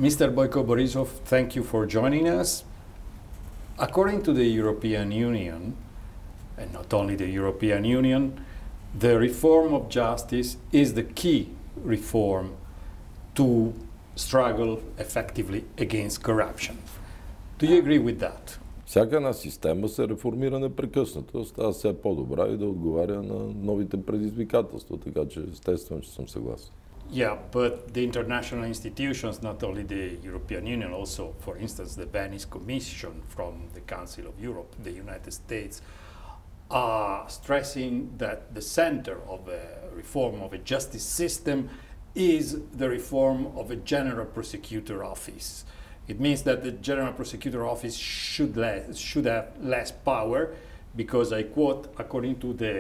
Mr. Boyko Borisov, thank you for joining us. According to the European Union, and not only the European Union, the reform of justice is the key reform to struggle effectively against corruption. Do you agree with that? Всяка една система се реформира непрекъснато, става все по-добра и да отговаря на новите предизвикателства, така че естествено, че съм съгласен. Yeah, but the international institutions, not only the European Union, also, for instance, the Venice Commission from the Council of Europe, the United States, are stressing that the center of a reform of a justice system is the reform of a general prosecutor office. It means that the general prosecutor office should have less power because, I quote, according to the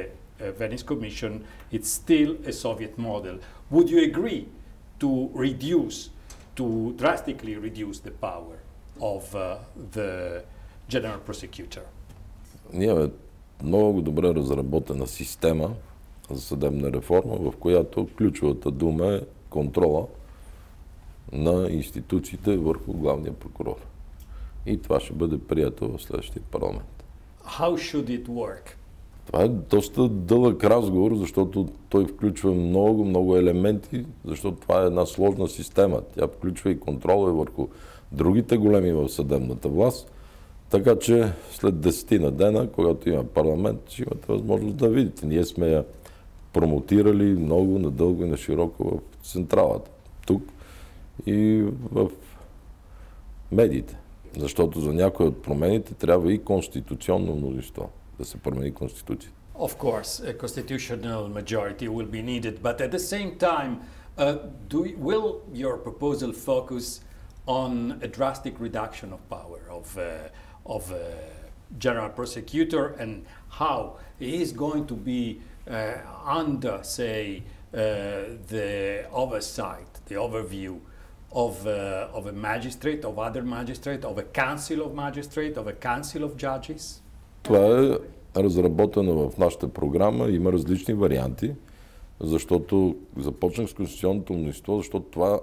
Venice Commission, it's still a Soviet model. Would you agree to drastically reduce the power of the general prosecutor? Ние имаме много добре разработена система за съдебна реформа, в която ключовата дума е контрола на институциите върху главния прокурор. И това ще бъде прието в следващия парламент. How should it work? Това е доста дълъг разговор, защото той включва много елементи, защото това е една сложна система. Тя включва и контрола върху другите големи в съдебната власт. Така че след 10 дена, когато има парламент, ще имате възможност да видите. Ние сме я промотирали много надълго и на широко в централата, тук и в медиите. Защото за някои от промените трябва и конституционно мнозинство. Да се промени конституцията. Of course, a constitutional majority will be needed, but at the same time, will your proposal focus on a drastic reduction of power of a general prosecutor and how he is going to be under, say, the oversight, the overview of a magistrate, of other magistrate, of a council of magistrate, of a council of judges? Това е разработено в нашата програма. Има различни варианти, защото започнах с конституционното мнозинство, защото това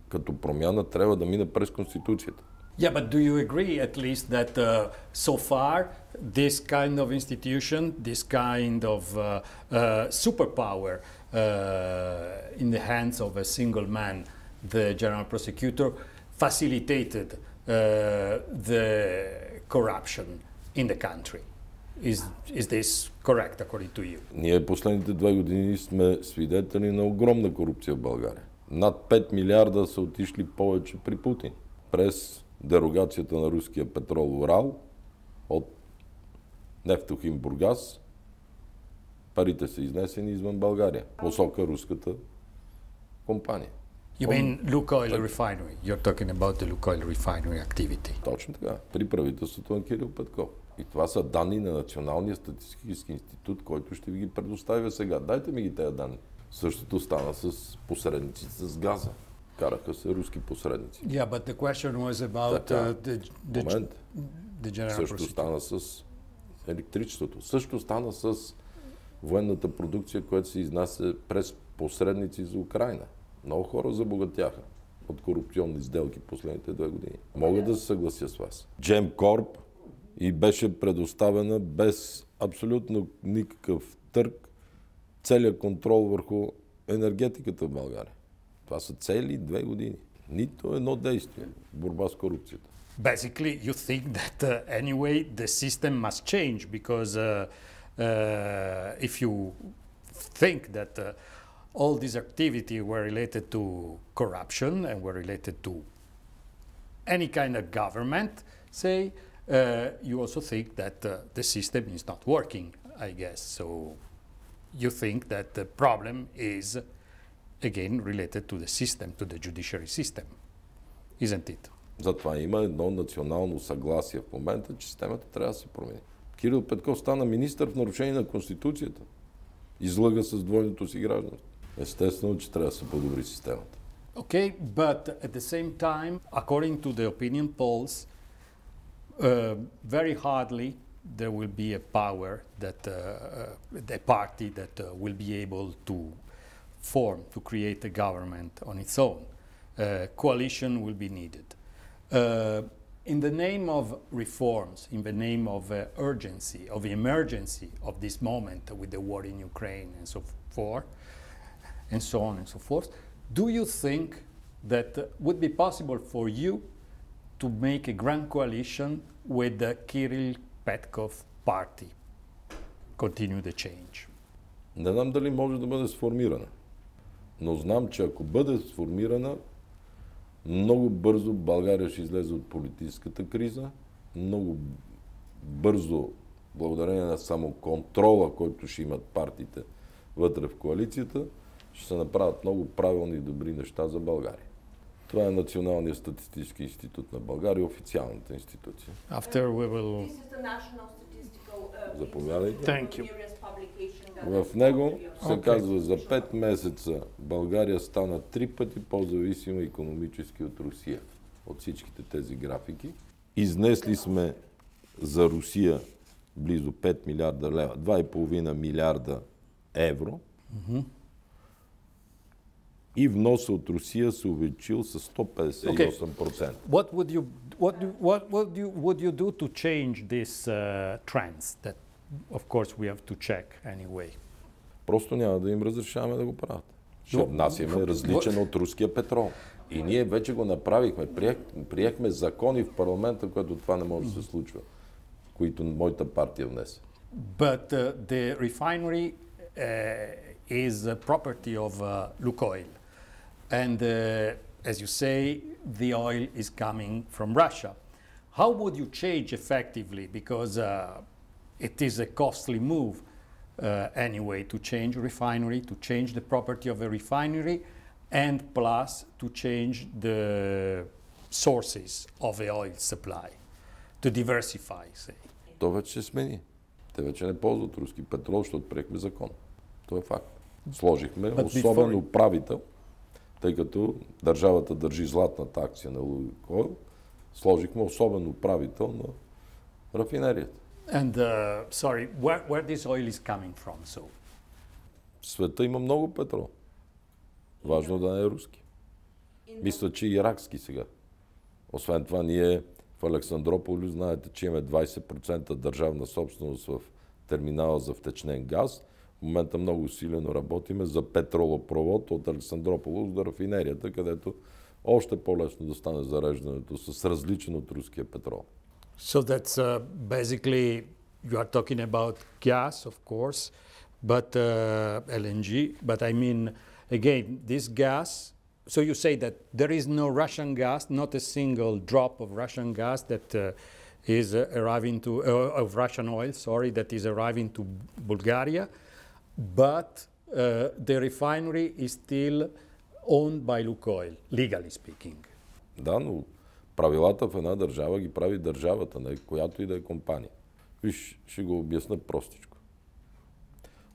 като промяна трябва да мине през Конституцията. Yeah, but do you agree at least that so far this kind of institution, this kind of superpower in the hands of a single man, the general prosecutor, facilitated the corruption in the country? Is this correct according to you? Ние последните 2 години сме свидетели на огромна корупция в България. Над 5 милиарда са отишли повече при Путин. През дерогацията на руския петрол Урал от Нефтохим Бургас парите са изнесени извън България, посока руската компания. You mean Lukoil refinery? You're talking about the Lukoil refinery activity. Точно така. При правителството на Кирил Петков. И това са данни на Националния статистически институт, който ще ви ги предоставя сега. Дайте ми ги тези данни. Същото стана с посредниците с газа. Караха се руски посредници. Yeah, but the question was about the general Също стана с електричеството. Също стана с военната продукция, която се изнася през посредници за Украйна. Много хора забогатяха от корупционни сделки последните 2 години. Мога да се съглася с вас. Gemcorp и беше предоставена без абсолютно никакъв търг целият контрол върху енергетиката в България. Това са цели 2 години. Нито едно действие в борба с корупцията. Basically, you think that anyway the system must change because if you think that all these activities were related to corruption and were related to any kind of government, say, you also think that the system is not working, I guess. So you think that the problem is, again, related to the system, to the judiciary system, isn't it? Затова има едно национално съгласие в момента, че системата трябва да се промени. Кирил Петков стана министър в нарушение на Конституцията. Излъга с двойното си гражданство. Естествено, че трябва да се подобри системата. Okay, but at the same time, according to the opinion polls, very hardly there will be a power that a party that will be able to form, to create a government on its own. coalition will be needed. In the name of reforms, in the name of urgency, of emergency of this moment with the war in Ukraine and so forth, and so on and so forth, do you think that would be possible for you to make a grand coalition with the Kirill Petkov party? Continue the change. Не знам дали може да бъде сформирана, но знам, че ако бъде сформирана, много бързо България ще излезе от политическата криза, много бързо, благодарение на самоконтрола, който ще имат партиите вътре в коалицията, ще се направят много правилни и добри неща за България. Това е Националният статистически институт на България, официалната институция. Заповядайте. В него се казва, за 5 месеца България стана 3 пъти по-зависима икономически от Русия. От всичките тези графики. Изнесли сме за Русия близо 5 милиарда лева, 2,5 милиарда евро. И вноса от Русия се увеличил с 158%. What would you do to change these trends that, of course, we have to check anyway? Просто няма да им разрешаваме да го правят. Ще внасяме различен от руския петрол. И ние вече го направихме. Приехме закони в парламента, което това не може да се случва, които моята партия внесе. But the refinery is a property of Lukoil. And as you say, the oil is coming from Russia. How would you change effectively? Because it is a costly move anyway to change a refinery, to change the property of a refinery, and plus to change the sources of the oil supply, to diversify, say. То вече се смени. Те вече не ползват руски петрол, защото приехме закон. Това е факт. Сложихме особен управител, тъй като държавата държи златната акция на Лукойл, сложихме особен управител на рафинерията. And sorry, where this oil is coming from? So В света има много петрол. Важно да не е руски. Мисля, че и иракски сега. Освен това, ние в Александрополис знаете, че имаме 20% държавна собственост в терминала за втечнен газ. В момента много усилено работиме за петролопровод от Александрополис до рафинерията, където още по-лесно да стане зареждането с различен от руския петрол. So that's basically, you are talking about gas, of course, but LNG. But I mean, again, this gas, so you say that there is no Russian gas, not a single drop of Russian gas that is arriving to, of Russian oil, sorry, that is arriving to Bulgaria, but the refinery is still owned by Lukoil, legally speaking. Да, но правилата в една държава ги прави държавата, не която и да е компания. Виж, ще го обясня простичко.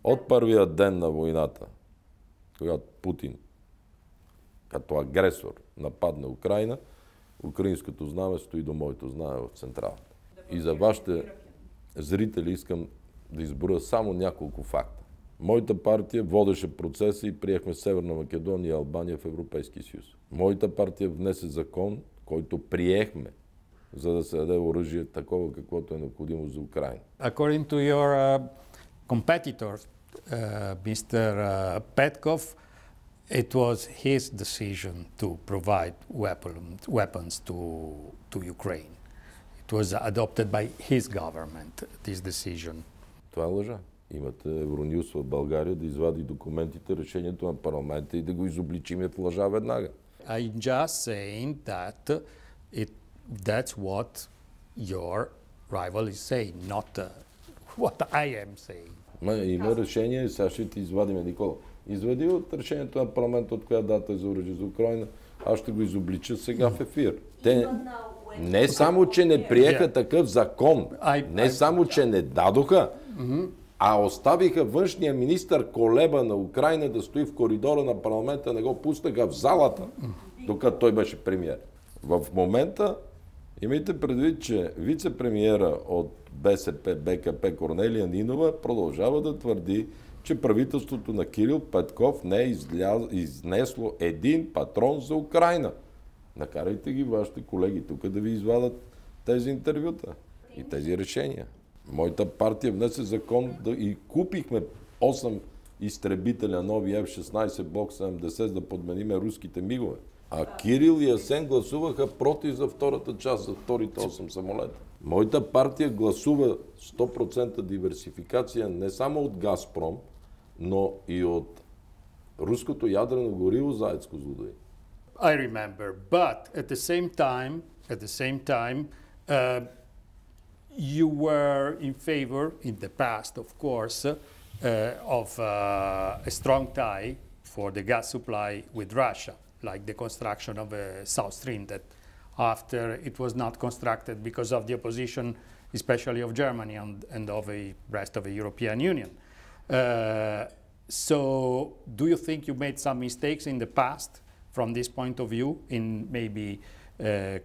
От първия ден на войната, когато Путин като агресор нападна Украйна, украинското знаме стои до моето знаме в централата. И за вашите зрители искам да изброя само няколко факта. Моята партия водеше процеса и приехме Северна Македония и Албания в Европейския съюз. Моята партия внесе закон, който приехме, за да се даде оръжие такова, каквото е необходимо за Украйна. According to your competitor, Mr. Petkov, it was his decision to provide weapons to Ukraine. It was adopted by his government, this decision. Това е лъжа. Имате Евронюс в България да извади документите, решението на парламента и да го изобличиме в лъжа веднага. I'm just saying that that's what your rival is saying, not what I am saying. Има решение, сега ще ти извадиме, Никола. Извади от решението на парламента, от коя дата е за оръжие за Украйна, аз ще го изоблича сега в ефир. Те не само, че не приеха такъв закон, не само, че не дадоха, а оставиха външния министър Колеба на Украйна да стои в коридора на парламента, не го пуснаха в залата, докато той беше премиер. В момента имайте предвид, че вице-премиера от БСП, БКП Корнелия Нинова продължава да твърди, че правителството на Кирил Петков не е изнесло един патрон за Украйна. Накарайте ги вашите колеги тук да ви извадат тези интервюта и тези решения. Моята партия внесе закон и купихме 8 изтребителя нови F-16 Block 70, за да подмениме руските мигове. А Кирил и Асен гласуваха против за втората част, за вторите 8 самолета. Моята партия гласува 100% диверсификация не само от Газпром, но и от руското ядрено гориво за АЕЦ Козлодуй. I remember, but at the same time, you were in favor, in the past, of course, of a strong tie for the gas supply with Russia, like the construction of a South Stream that after it was not constructed because of the opposition, especially of Germany and of the rest of the European Union. So do you think you made some mistakes in the past from this point of view in maybe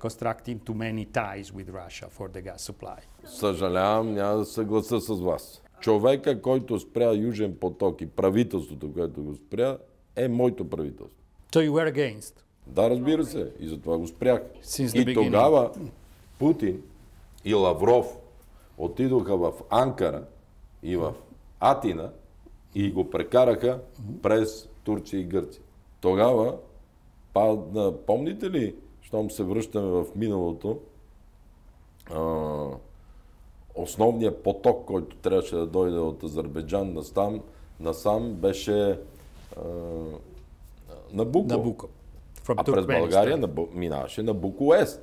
constructing too many ties with Russia for the gas supply? Съжалявам, няма да съгласа с вас. Човека, който спря Южен поток и правителството, което го спря, е моето правителство. So you were against? Да, разбира се. И затова го спрях. И тогава Путин и Лавров отидоха в Анкара и в Атина и го прекараха през Турция и Гърция. Тогава, помните ли, щом се връщаме в миналото, основният поток, който трябваше да дойде от Азербайджан насам беше Набуко. А през България минаваше Набуко-Ест.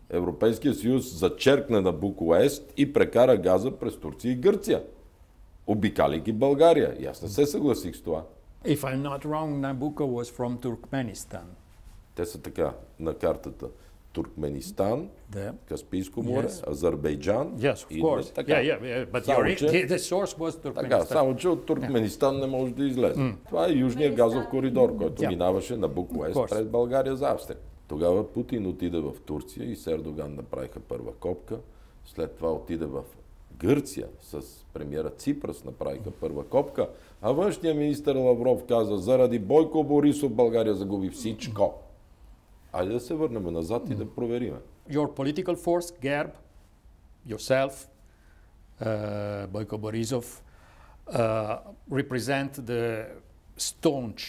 Европейския съюз зачеркна Набуко-Ест и прекара газа през Турция и Гърция, обикаляйки България. И аз не се съгласих с това. If I'm not wrong, Nabucco was from Turkmenistan. Те са така на картата. Туркменистан, Каспийско море, Азербайджан. Yes, of course. Така. Yeah. But the source was Turkmenistan. Така, само че от Туркменистан не може да излезе. Това е Южният газов коридор, който минаваше на Букурещ през България за Австрия. Тогава Путин отиде в Турция и с Ердоган направиха първа копка. След това отиде в Гърция с премиера Ципрас направиха първа копка. А външният министър Лавров каза, заради Бойко Борисов България загуби всичко. Айде да се върнем назад и да провериме. Your political force, GERB, yourself, Boyko Borisov, represent the staunch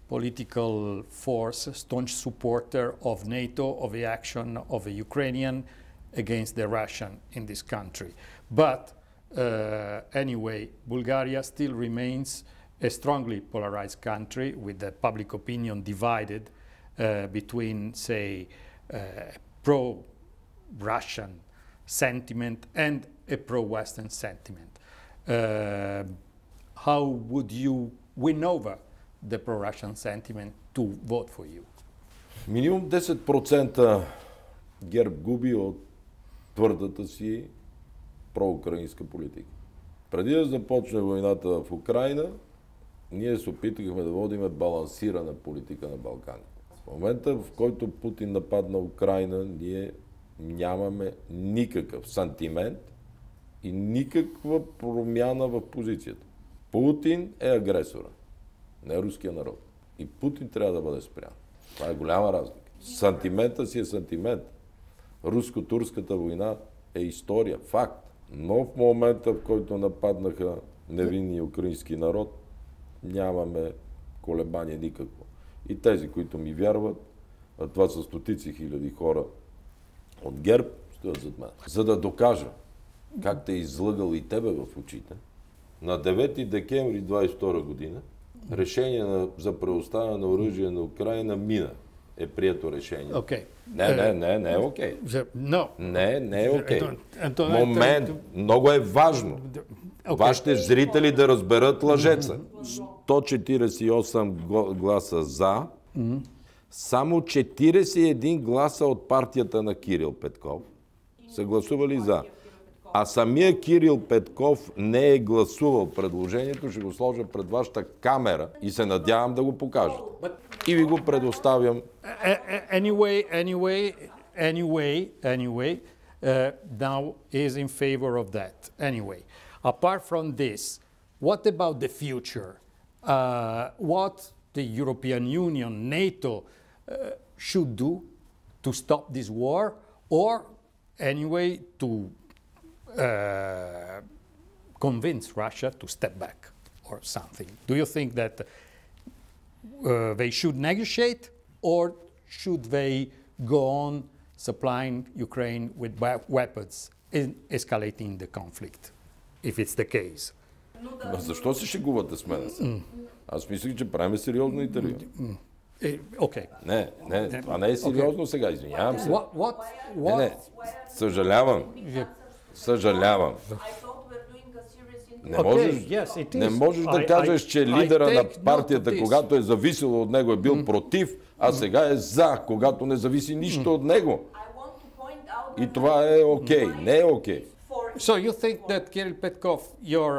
political force, staunch supporter of NATO, of the action of the Ukrainian against the Russian in this country. But anyway, Bulgaria still remains a strongly polarized country with the public opinion divided between, say, pro-Russian sentiment and a pro-Western sentiment. How would you win over the pro-Russian sentiment to vote for you? Минимум 10% ГЕРБ губи от твърдата си проукраинска политика. Преди да започне войната в Украйна, ние се опитахме да водиме балансирана политика на Балканите. В момента, в който Путин нападна Украйна, ние нямаме никакъв сантимент и никаква промяна в позицията. Путин е агресора, не руския народ. И Путин трябва да бъде спрян. Това е голяма разлика. Сантимента си е сантимент. Руско-турската война е история, факт. Но в момента, в който нападнаха невинния украински народ, нямаме колебание никакво. И тези, които ми вярват, а това са стотици хиляди хора от ГЕРБ, стоят зад мен. За да докажа как те е излъгал и тебе в очите, на 9 декември 1922 година решение за предоставяне на оръжие на Украйна мина. Е прието решение. Okay. Не е окей. No. Не е окей. Момент, много е важно. Вашите зрители да разберат лъжеца. 148 гласа за, само 41 гласа от партията на Кирил Петков са гласували за. А самия Кирил Петков не е гласувал предложението, ще го сложа пред вашата камера и се надявам да го покажа. И ви го предоставям. Anyway, now is in favor of that. Anyway, apart from this, what about the future? What the European Union, NATO, should do to stop this war, or anyway to convince Russia to step back or something? Do you think that they should negotiate, or should they go on supplying Ukraine with weapons and escalating the conflict, if it's the case? Защо се шегувате с мен? Аз мислих, че правим сериозно интервю. Okay. Не, това не е сериозно сега, извинявам се. What? Съжалявам. Съжалявам. Не можеш да кажеш, че лидера на партията, когато е зависел от него, е бил против, а сега е за, когато не зависи нищо от него. И това е окей. Не е окей. So you think that Kirill Petkov, your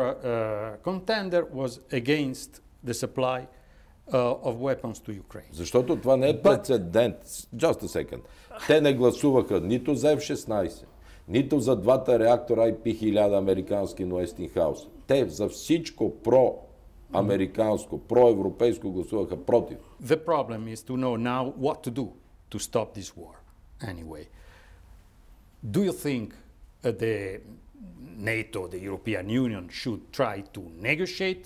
contender, was against the supply of weapons to Ukraine? Защото това не е прецедент. Just a second. Те не гласуваха нито за F-16, нито за двата реактора IP-1000 американски на Уестингхаус. Те за всичко про-американско, про-европейско гласуваха против. The problem is to know now what to do to stop this war. Anyway, do you think the NATO, the European Union, should try to negotiate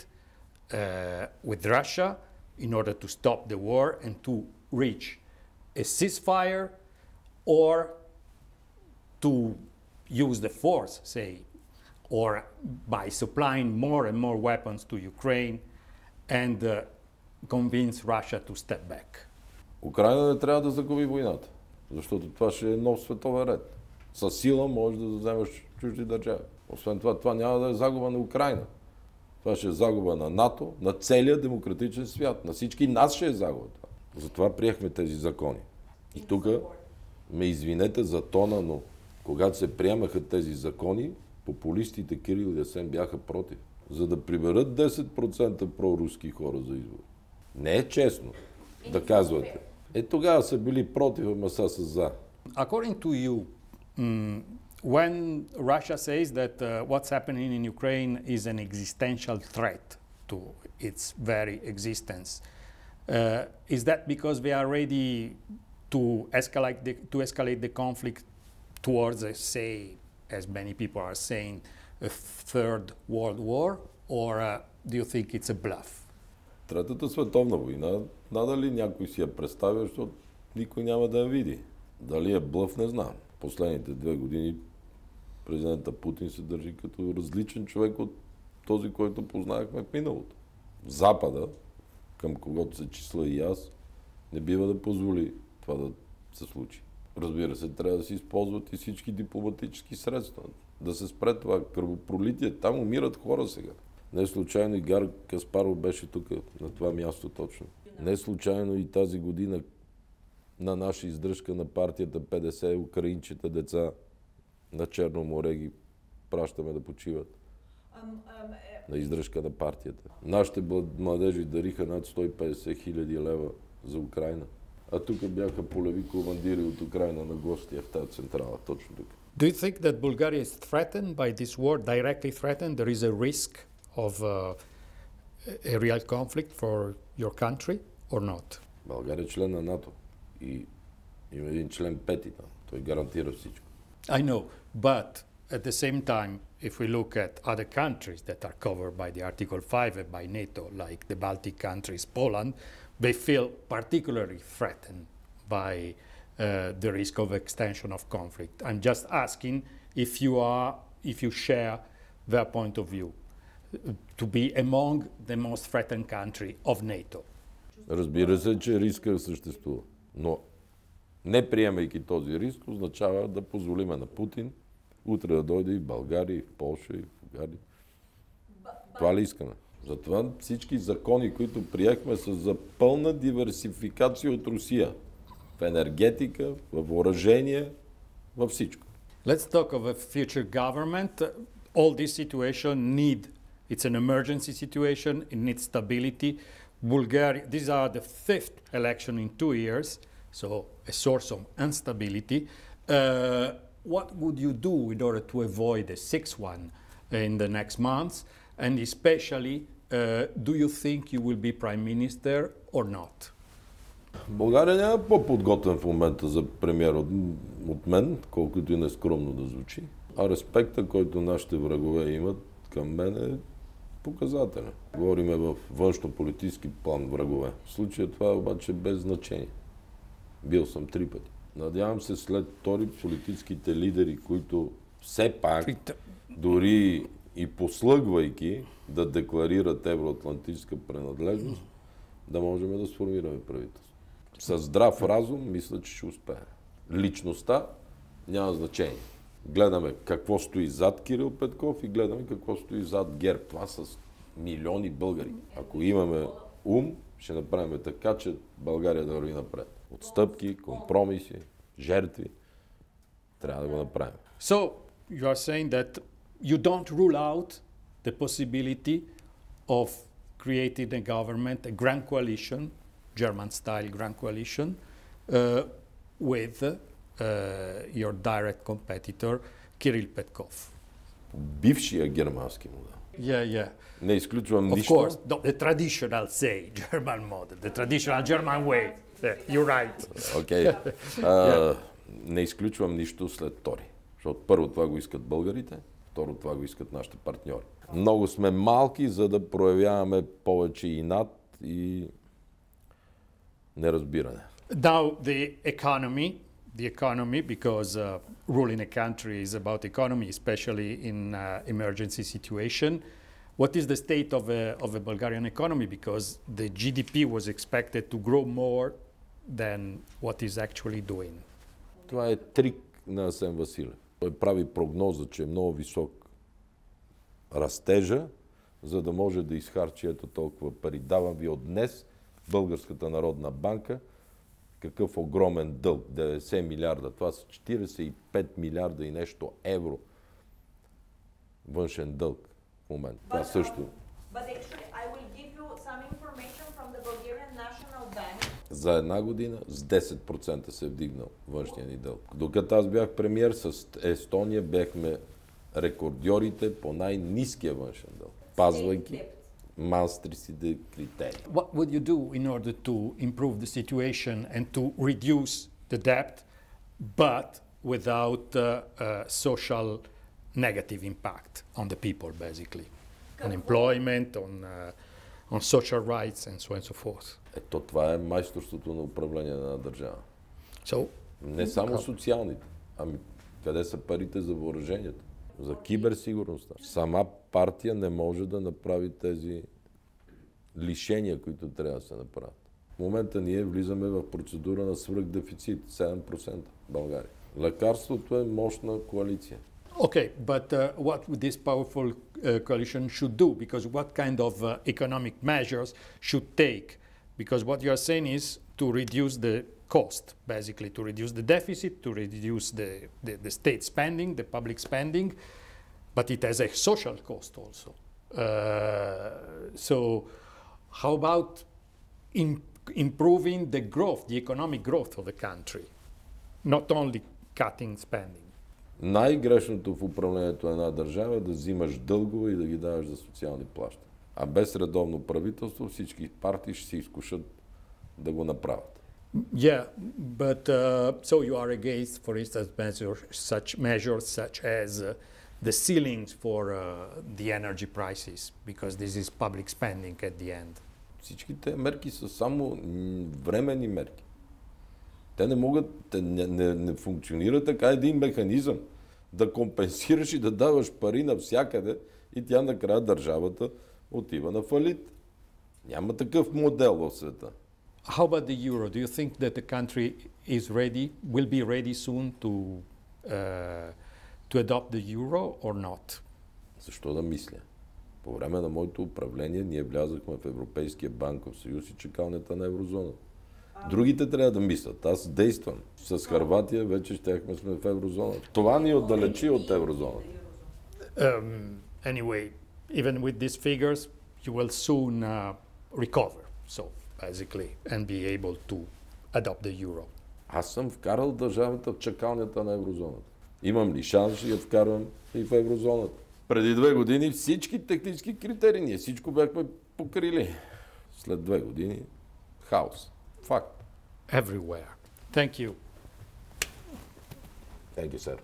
with Russia in order to stop the war and to reach a ceasefire, or to use the force, say, or by supplying more and more weapons to Ukraine and convince Russia to step back? Украйна не трябва да загуби войната, защото това ще е нов световен ред. Със сила можеш да вземеш чужди държави. Освен това, това няма да е загуба на Украйна. Това ще е загуба на НАТО, на целия демократичен свят. На всички нас ще е загуба това. Затова приехме тези закони. И тук ме извинете за тона, но когато се приемаха тези закони, популистите Кирил и Асен бяха против. За да приберат 10% проруски хора за избор. Не е честно да казвате. Тогава са били против, ама са за. According to you, when Russia says that what's happening in Ukraine is an existential threat to its very existence, is that because they are ready to escalate the conflict towards, say, as many people are saying, a third world war, or do you think it's a bluff? Третата световна война, надали някой си я представя, защото никой няма да я види. Дали е блъф, не знам. Последните 2 години президента Путин се държи като различен човек от този, който познавахме в миналото. Запада, към когото се числа и аз, не бива да позволи това да се случи. Разбира се, трябва да се използват и всички дипломатически средства. Да се спре това кръвопролитие. Там умират хора сега. Не случайно и Гар Каспаров беше тук, на това място точно. Не случайно и тази година на наша издръжка на партията 50 украинчета деца на Черно море ги пращаме да почиват. На издръжка на партията. Нашите младежи дариха над 150 хиляди лева за Украйна. А тук бяха полеви командири от Украйна на гости в тази централа, точно тук. Do you think that Bulgaria is threatened by this war, directly threatened? There is a risk of a real conflict for your country or not? България е член на НАТО и има един член 5 там. Той гарантира всичко. I know, but at the same time, if we look at other countries that are covered by the Article 5 and by NATO, like the Baltic countries, Poland, they feel particularly threatened by the risk of extension of conflict. I'm just asking if you share their point of view to be among the most threatened country of NATO. Разбира се, че риска съществува, но не приемайки този риск, означава да позволиме на Путин утре да дойде и в България, и в Полша, и в Унгария. Това ли искаме? Затова всички закони, които приехме, са за пълна диверсификация от Русия. В енергетика, в въоръжение, във всичко. Let's talk of a future government. All this situation it's an emergency situation, it needs stability. Bulgaria, these are the 5th election in 2 years, so a source of instability. What would you do in order to avoid a 6th one in the next months? And especially, do you think you will be prime minister or not? България няма по-подготвен в момента за премиер от мен, колкото и нескромно да звучи. А респекта, който нашите врагове имат към мен е показателен. Говориме в външно-политически план врагове. В случая това е обаче без значение. Бил съм 3 пъти. Надявам се след втори политическите лидери, които все пак, дори и послъгвайки да декларират евроатлантическа принадлежност, да можем да сформираме правителство. Със здрав разум, мисля, че ще успее. Личността няма значение. Гледаме какво стои зад Кирил Петков и гледаме какво стои зад ГЕРБ. Това са милиони българи. Ако имаме ум, ще направим така, че България да върви напред. Отстъпки, компромиси, жертви. Трябва да го направим. So, you are saying that you don't rule out the possibility of creating a government, a grand coalition, German-style grand coalition, with your direct competitor, Kirill Petkov. Бившия германски модел. Yeah. Не изключвам Of нищо. course, the traditional, say, German model, the traditional German way. Yeah, you're right. Okay. Не изключвам нищо след втори. Защото първо това го искат българите, второ това го искат нашите партньори. Много сме малки, за да проявяваме повече инат и неразбиране. Now the economy, because ruling a country is about economy, especially in emergency situation. What is the state of a Bulgarian economy? Because the GDP was expected to grow more than what is actually doing. Това е трик на Асен Василев. Той прави прогноза, че е много висок растежа, за да може да изхарчи ето толкова пари. Давам ви от днес Българската народна банка какъв огромен дълг. 90 милиарда. Това са 45 милиарда и нещо евро външен дълг в момента. Това също. За една година с 10% се е вдигнал външния ни дълг. Докато аз бях премиер, с Естония бяхме рекордьорите по най-ниския външен дълг, пазвайки Маастрихтските критерии. What would you do in order to improve the situation and to reduce the debt, but without social negative impact on the people, basically? On employment, on social rights, and so on and so forth. Ето това е майсторството на управление на една държава. So, не само социалните, ами къде са парите за въоръжението, за киберсигурността. Сама партия не може да направи тези лишения, които трябва да се направят. В момента ние влизаме в процедура на свръхдефицит, 7% в България. Лекарството е мощна коалиция. Okay, but what would this powerful coalition should do? Because what kind of economic measures should take? Because what you are saying is to reduce the cost, basically, to reduce the deficit, to reduce the state spending, the public spending, but it has a social cost also. So how about improving the growth, the economic growth of the country, not only cutting spending? Най-грешното в управлението на една държава е да взимаш дългове и да ги даваш за социални плащания. А без редовно правителство всички партии ще се изкушат да го направят. Yeah, but so you are against, for instance, measures such as the ceilings for the energy prices, because this is public spending at the end. Всичките мерки са само временни мерки. Те не могат, не функционира така един механизъм да компенсираш и да даваш пари навсякъде и тя накрая държавата отива на фалит. Няма такъв модел в света. How about the euro? Do you think that the country is ready, will be ready soon to adopt the euro or not? Защо да мисля? По време на моето управление ние влязахме в Европейския банков съюз и чакалнята на еврозоната. Другите трябва да мислят. Аз действам. С Хърватия вече щяхме сме в еврозоната. Това ни отдалечи от еврозоната. Anyway, even with these figures, you will soon recover, so basically, and be able to adopt the euro. Аз съм вкарал държавата в чакалнята на еврозоната. Имам ли шанс да я вкарвам и в еврозоната? Преди 2 години всички технически критерии, ние всичко бяхме покрили. След 2 години хаос. Факт. Everywhere. Thank you. Thank you, sir.